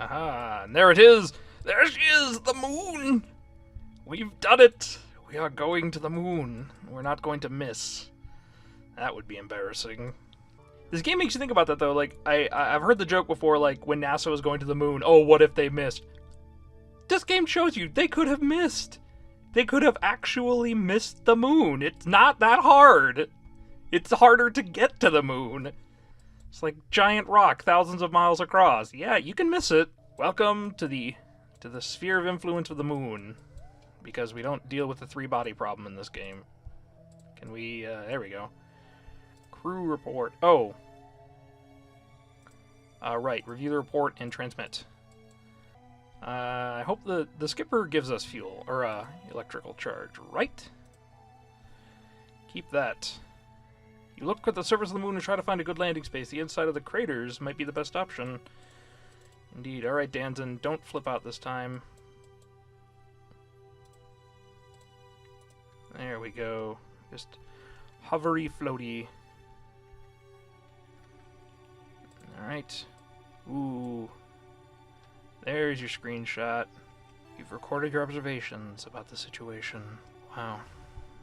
Aha, and there it is! There she is! The moon! We've done it! We are going to the moon. We're not going to miss. That would be embarrassing. This game makes you think about that, though. Like, I've heard the joke before, like, when NASA was going to the moon, oh, what if they missed? This game shows you they could have missed. They could have actually missed the moon. It's not that hard. It's harder to get to the moon. It's like giant rock thousands of miles across. Yeah, you can miss it. Welcome to the sphere of influence of the moon. Because we don't deal with the three-body problem in this game. Can we, there we go. Crew report. Oh. Right, review the report and transmit. I hope the skipper gives us fuel, or, electrical charge, right? Keep that. You look at the surface of the moon and try to find a good landing space. The inside of the craters might be the best option. Indeed. Alright, Danzon, don't flip out this time. There we go. Just hovery floaty. Alright. Ooh. There's your screenshot. You've recorded your observations about the situation. Wow.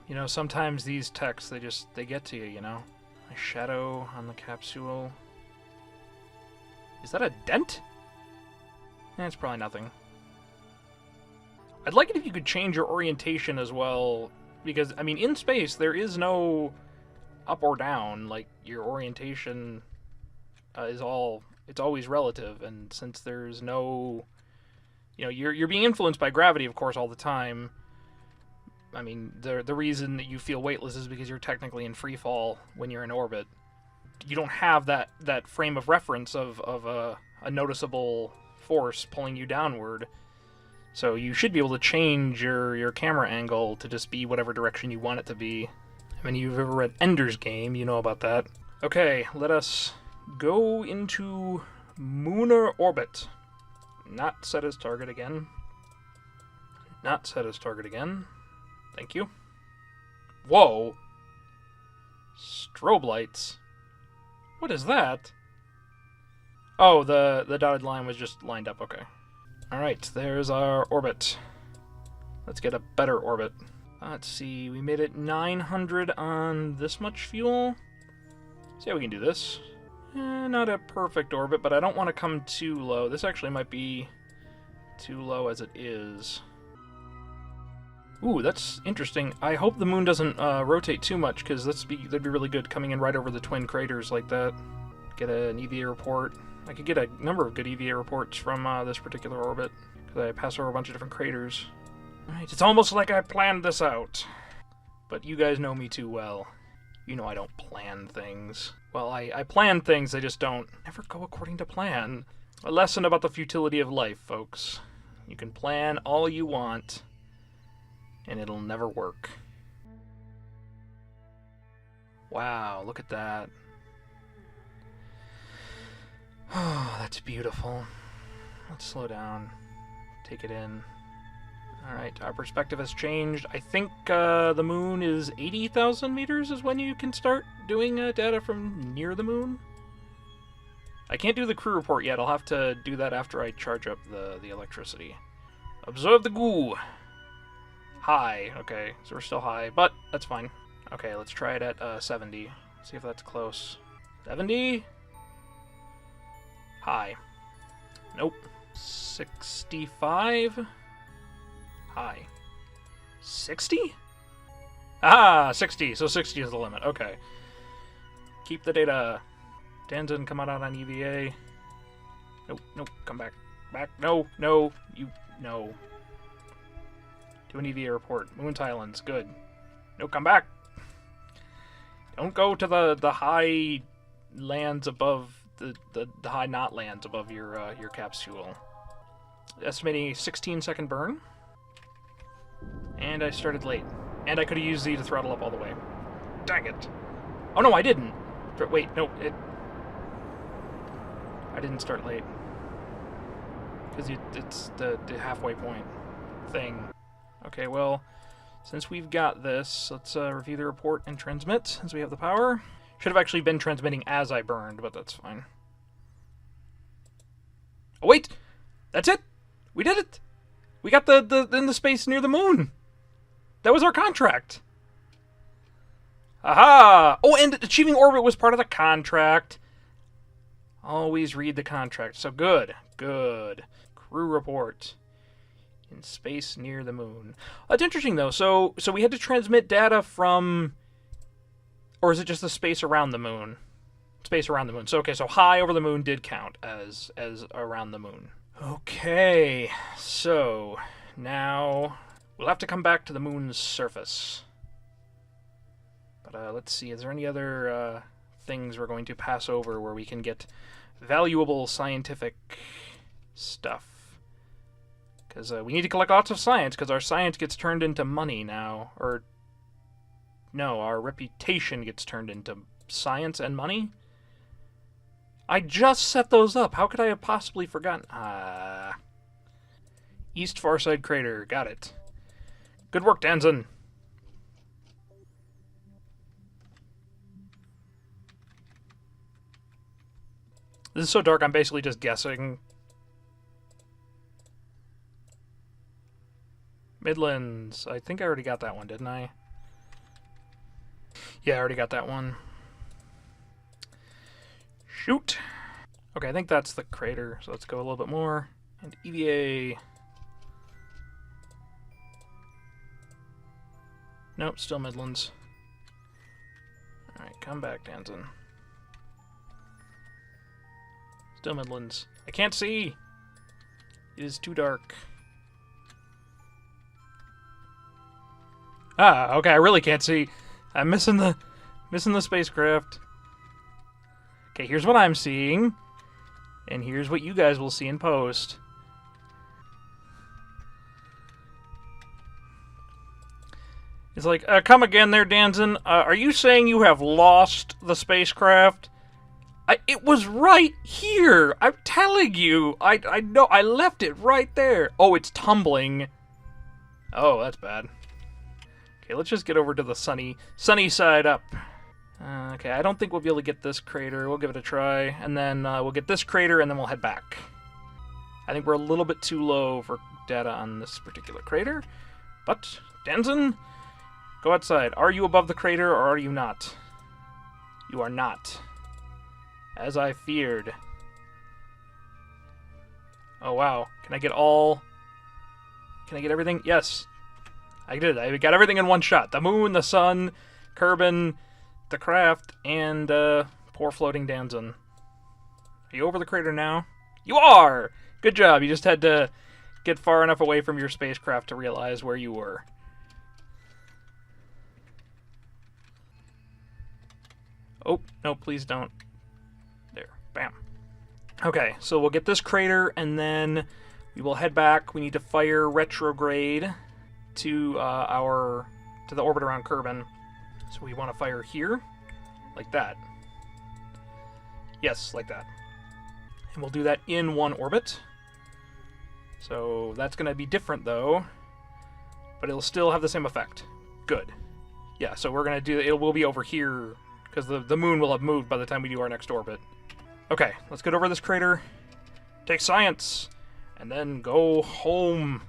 You know, sometimes these texts, they get to you, you know? A shadow on the capsule. Is that a dent? It's probably nothing. I'd like it if you could change your orientation as well, because, I mean, in space, there is no up or down. Like, your orientation it's always relative, and since there's no, you know, you're being influenced by gravity, of course, all the time. I mean, the reason that you feel weightless is because you're technically in free fall when you're in orbit. You don't have that frame of reference of a noticeable force pulling you downward. So you should be able to change your camera angle to just be whatever direction you want it to be. I mean, you've ever read Ender's Game, you know about that. Okay, let us go into lunar orbit. Not set as target again. Not set as target again. Thank you. Whoa! Strobe lights. What is that? Oh, the dotted line was just lined up, okay. Alright, there's our orbit. Let's get a better orbit. Let's see, we made it 900 on this much fuel. See how we can do this. Not a perfect orbit, but I don't want to come too low. This actually might be too low as it is. Ooh, that's interesting. I hope the moon doesn't rotate too much, because that'd be really good, coming in right over the twin craters like that. Get an EVA report. I could get a number of good EVA reports from this particular orbit, because I pass over a bunch of different craters. Alright, it's almost like I planned this out. But you guys know me too well. You know I don't plan things. Well, I plan things, I just don't ever go according to plan. A lesson about the futility of life, folks. You can plan all you want, and it'll never work. Wow, look at that. Oh, that's beautiful. Let's slow down. Take it in. Alright, our perspective has changed. I think the moon is 80,000 meters is when you can start doing data from near the moon. I can't do the crew report yet. I'll have to do that after I charge up the electricity. Observe the goo. High. Okay, so we're still high, but that's fine. Okay, let's try it at 70. See if that's close. 70? High. Nope. 65? High. 60? Ah, 60. So 60 is the limit. Okay. Keep the data. Danzon, come out on EVA. Nope, nope, come back. Back. No, no, no. Do an EVA report. Moon Islands, good. No, come back. Don't go to the high lands above, the high not lands above your capsule. Estimating a 16-second burn. And I started late. And I could have used Z to throttle up all the way. Dang it. Oh no, I didn't. Wait, no, I didn't start late. Because it's the halfway point thing. Okay, well, since we've got this, let's review the report and transmit, since we have the power. Should have actually been transmitting as I burned, but that's fine. Oh, wait! That's it! We did it! We got in the space near the moon! That was our contract! Aha! Oh, and achieving orbit was part of the contract. Always read the contract. So good. Good. Crew report. In space near the moon. That's interesting, though. So we had to transmit data from... Or is it just the space around the moon? Space around the moon. So, okay, so high over the moon did count as around the moon. Okay, so now we'll have to come back to the moon's surface. But let's see, is there any other things we're going to pass over where we can get valuable scientific stuff? Because we need to collect lots of science, because our science gets turned into money now. Or, no, our reputation gets turned into science and money? I just set those up. How could I have possibly forgotten? East Farside Crater. Got it. Good work, Danzon. This is so dark, I'm basically just guessing. Midlands. I think I already got that one, didn't I? Yeah, I already got that one. Shoot! Okay, I think that's the crater, so let's go a little bit more. And EVA... Nope, still Midlands. Alright, come back, Danzon. Still Midlands. I can't see! It is too dark. Ah, okay, I really can't see. I'm missing the spacecraft. Okay, here's what I'm seeing. And here's what you guys will see in post. It's like, come again there, Danzon. Are you saying you have lost the spacecraft? It was right here. I'm telling you. I know. I left it right there. Oh, it's tumbling. Oh, that's bad. Okay, let's just get over to the sunny side up. Okay, I don't think we'll be able to get this crater. We'll give it a try. And then we'll get this crater, and then we'll head back. I think we're a little bit too low for data on this particular crater. But, Danzon, go outside. Are you above the crater, or are you not? You are not. As I feared. Oh, wow. Can I get all... Can I get everything? Yes. I did. I got everything in one shot. The moon, the sun, Kerbin, the craft, and poor floating Danzon. Are you over the crater now? You are! Good job. You just had to get far enough away from your spacecraft to realize where you were. Oh, no, please don't. There. Bam. Okay, so we'll get this crater, and then we will head back. We need to fire retrograde to the orbit around Kerbin. So we want to fire here, like that. Yes, like that. And we'll do that in one orbit. So that's going to be different, though. But it'll still have the same effect. Good. Yeah, so we're going to do... It will be over here, because the moon will have moved by the time we do our next orbit. Okay, let's get over this crater. Take science. And then go home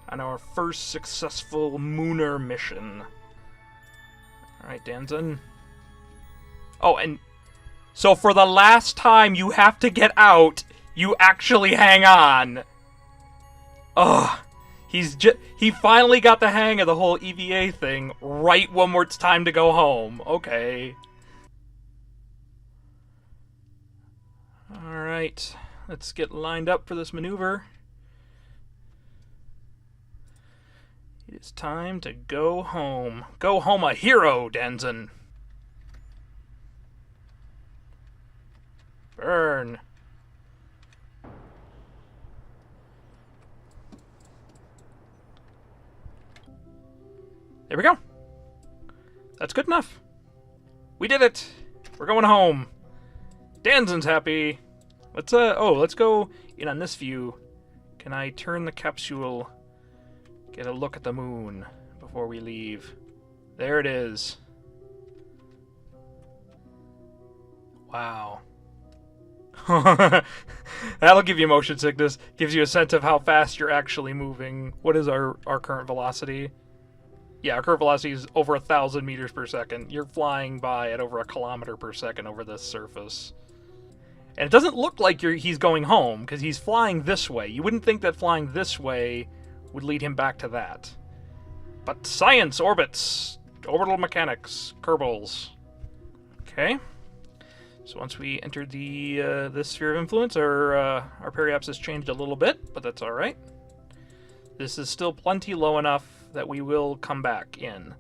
on our first successful Mooner mission. Alright, Danzon. Oh, and so for the last time you have to get out, you actually hang on. Ugh. He finally got the hang of the whole EVA thing right when it's time to go home. Okay. Alright. Let's get lined up for this maneuver. It is time to go home. Go home a hero, Danzon. Burn. There we go. That's good enough. We did it. We're going home. Danzon's happy. Let's go in on this view. Can I turn the capsule? Get a look at the moon before we leave. There it is. Wow. That'll give you motion sickness. Gives you a sense of how fast you're actually moving. What is our current velocity? Yeah, our current velocity is over 1,000 meters per second. You're flying by at over 1 kilometer per second over this surface. And it doesn't look like he's going home, because he's flying this way. You wouldn't think that flying this way would lead him back to that. But science, orbits, orbital mechanics, Kerbals. Okay. So once we entered this sphere of influence, our periapsis changed a little bit, but that's all right. This is still plenty low enough that we will come back in.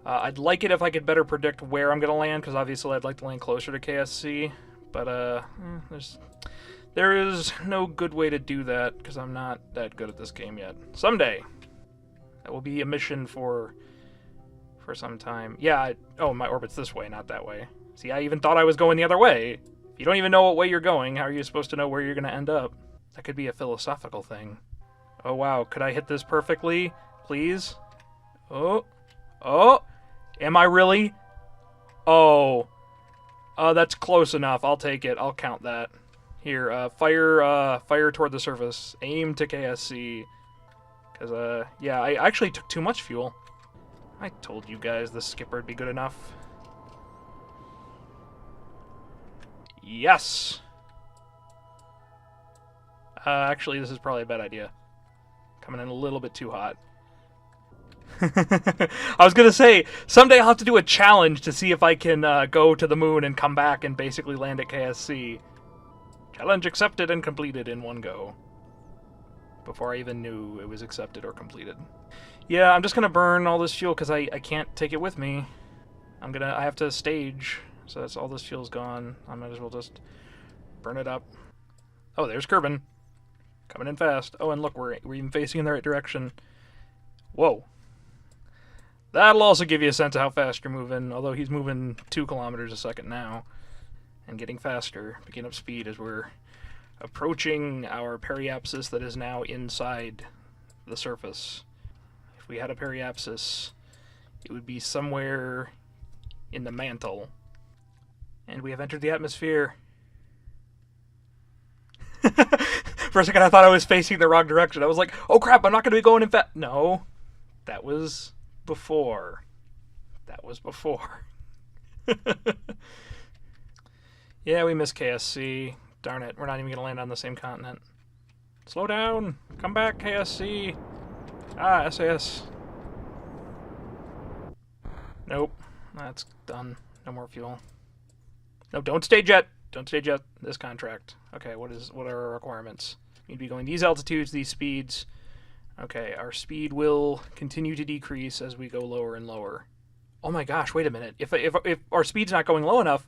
I'd like it if I could better predict where I'm going to land, because obviously I'd like to land closer to KSC, but there is no good way to do that, because I'm not that good at this game yet. Someday, that will be a mission for some time. Yeah, oh, my orbit's this way, not that way. See, I even thought I was going the other way. If you don't even know what way you're going, how are you supposed to know where you're going to end up? That could be a philosophical thing. Oh, wow. Could I hit this perfectly? Please? Oh. Oh. Am I really? Oh. That's close enough. I'll take it. I'll count that. Here, fire toward the surface. Aim to KSC. Because, yeah, I actually took too much fuel. I told you guys the skipper would be good enough. Yes! Actually, this is probably a bad idea. Coming in a little bit too hot. I was gonna say, someday I'll have to do a challenge to see if I can go to the moon and come back and basically land at KSC. Challenge accepted and completed in one go. Before I even knew it was accepted or completed. Yeah, I'm just gonna burn all this fuel because I can't take it with me. I have to stage. So that's all this fuel's gone. I might as well just burn it up. Oh, there's Kerbin. Coming in fast. Oh, and look, we're even facing in the right direction. Whoa. That'll also give you a sense of how fast you're moving, although he's moving 2 kilometers a second now. And getting faster, picking up speed as we're approaching our periapsis that is now inside the surface. If we had a periapsis, it would be somewhere in the mantle. And we have entered the atmosphere. For a second, I thought I was facing the wrong direction. I was like, oh crap, I'm not going to be going in fast. No, that was before. That was before. Yeah, we missed KSC. Darn it, we're not even going to land on the same continent. Slow down. Come back, KSC. Ah, SAS. Nope, that's done. No more fuel. No, don't stage yet. Don't stage yet. This contract. Okay, what are our requirements? We need to be going these altitudes, these speeds. Okay, our speed will continue to decrease as we go lower and lower. Oh my gosh, wait a minute. If our speed's not going low enough,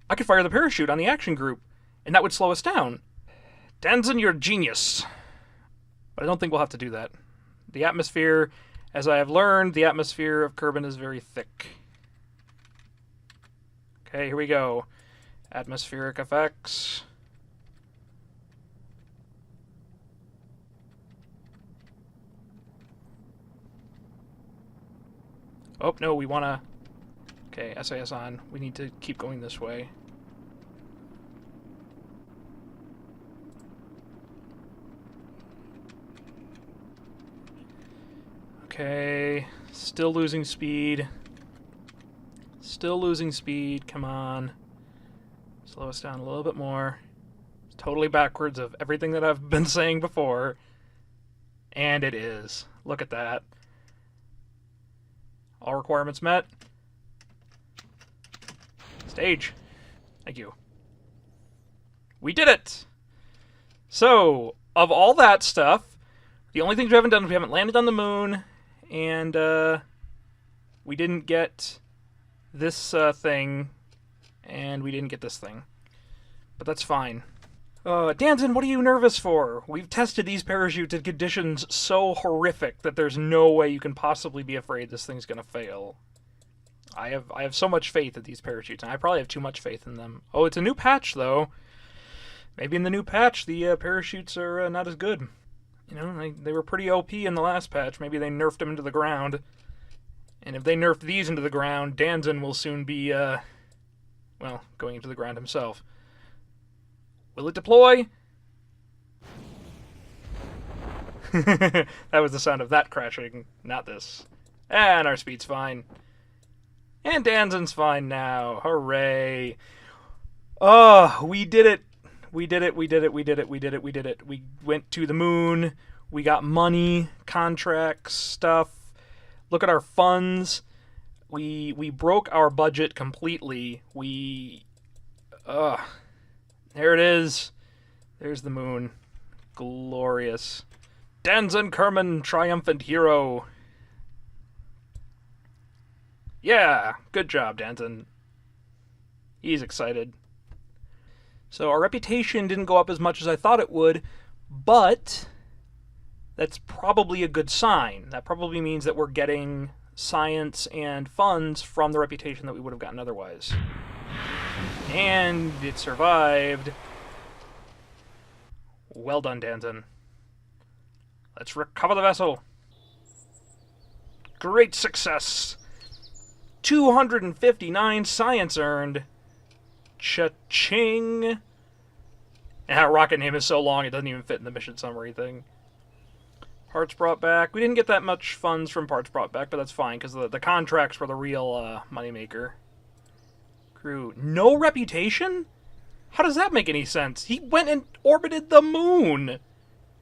I could fire the parachute on the action group, and that would slow us down. Danzon, you're a genius. But I don't think we'll have to do that. The atmosphere, as I have learned, the atmosphere of Kerbin is very thick. Okay, here we go. Atmospheric effects. Oh, no, we want to... Okay, SAS on. We need to keep going this way. Okay, still losing speed. Still losing speed, come on. Slow us down a little bit more. It's totally backwards of everything that I've been saying before. And it is. Look at that. All requirements met. Stage. Thank you. We did it! So, of all that stuff, the only things we haven't done is we haven't landed on the moon, and we didn't get this thing, and we didn't get this thing. But that's fine. Danzon, what are you nervous for? We've tested these parachutes in conditions so horrific that there's no way you can possibly be afraid this thing's gonna fail. I have so much faith in these parachutes, and I probably have too much faith in them. Oh, it's a new patch, though. Maybe in the new patch, the parachutes are not as good. You know, they were pretty OP in the last patch. Maybe they nerfed them into the ground. And if they nerfed these into the ground, Danzon will soon be, well, going into the ground himself. Will it deploy? That was the sound of that crashing, not this. And our speed's fine. And Danzon's fine now. Hooray. Oh, we did it. We did it, we did it, we did it, we did it, we did it. We went to the moon. We got money, contracts, stuff. Look at our funds. We broke our budget completely. There it is. There's the moon. Glorious. Danzon Kerman, triumphant hero. Yeah, good job, Danzon. He's excited. So our reputation didn't go up as much as I thought it would, but that's probably a good sign. That probably means that we're getting science and funds from the reputation that we would have gotten otherwise. And it survived. Well done, Danzon. Let's recover the vessel. Great success. 259 science earned. Cha-ching! And that rocket name is so long it doesn't even fit in the mission summary thing. Parts brought back. We didn't get that much funds from parts brought back, but that's fine, because the contracts were the real moneymaker. Crew. No reputation? How does that make any sense? He went and orbited the moon!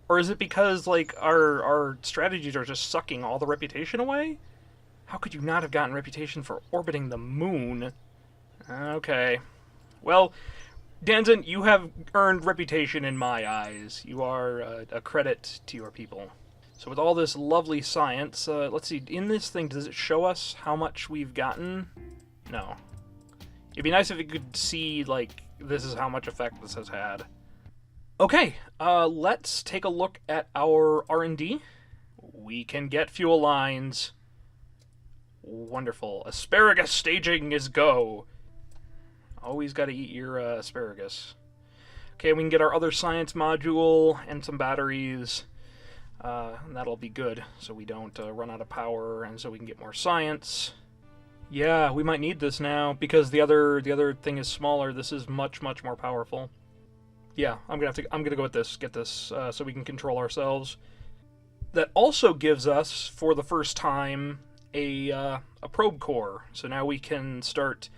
Or is it because, like, our strategies are just sucking all the reputation away? How could you not have gotten reputation for orbiting the moon? Okay. Well, Danzon, you have earned reputation in my eyes. You are a credit to your people. So with all this lovely science, let's see, in this thing, does it show us how much we've gotten? No. It'd be nice if you could see, like, this is how much effect this has had. Okay, let's take a look at our R&D. We can get fuel lines. Wonderful. Asparagus staging is go. Always got to eat your asparagus. Okay, we can get our other science module and some batteries. And that'll be good, so we don't run out of power, and so we can get more science. Yeah, we might need this now because the other thing is smaller. This is much more powerful. Yeah, I'm gonna go with this. Get this so we can control ourselves. That also gives us, for the first time, a probe core. So now we can start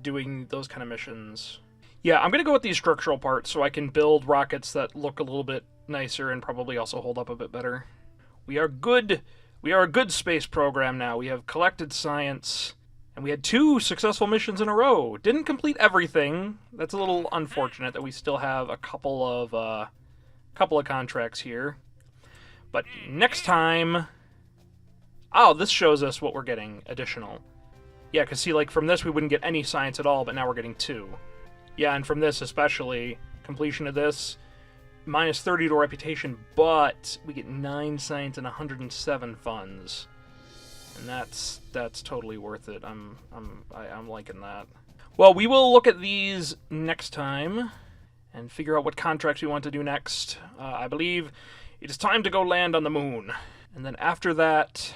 doing those kind of missions. Yeah, I'm going to go with these structural parts so I can build rockets that look a little bit nicer and probably also hold up a bit better. We are good. We are a good space program now. We have collected science, and we had 2 successful missions in a row. Didn't complete everything. That's a little unfortunate that we still have a couple of contracts here. But next time... Oh, this shows us what we're getting additional. Yeah, because see, like, from this we wouldn't get any science at all, but now we're getting 2. Yeah, and from this especially, completion of this, minus 30 to reputation, but we get 9 science and 107 funds. And that's totally worth it. I'm liking that. Well, we will look at these next time and figure out what contracts we want to do next. I believe it is time to go land on the moon. And then after that...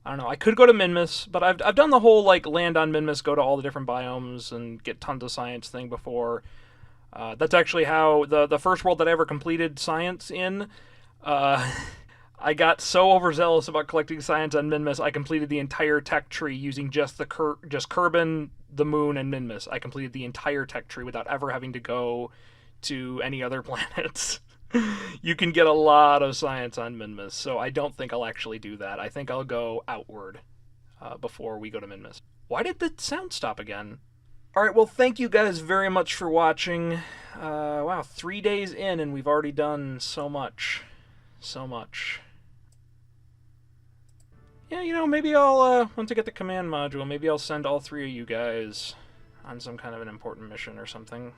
I don't know, I could go to Minmus, but I've done the whole, like, land on Minmus, go to all the different biomes, and get tons of science thing before. That's actually how, the first world that I ever completed science in, I got so overzealous about collecting science on Minmus, I completed the entire tech tree using just Kerbin, the moon, and Minmus. I completed the entire tech tree without ever having to go to any other planets. You can get a lot of science on Minmus, so I don't think I'll actually do that. I think I'll go outward before we go to Minmus. Why did the sound stop again? Alright, well, thank you guys very much for watching. Wow, 3 days in and we've already done so much. So much. Yeah, you know, maybe I'll, once I get the command module, maybe I'll send all 3 of you guys on some kind of an important mission or something.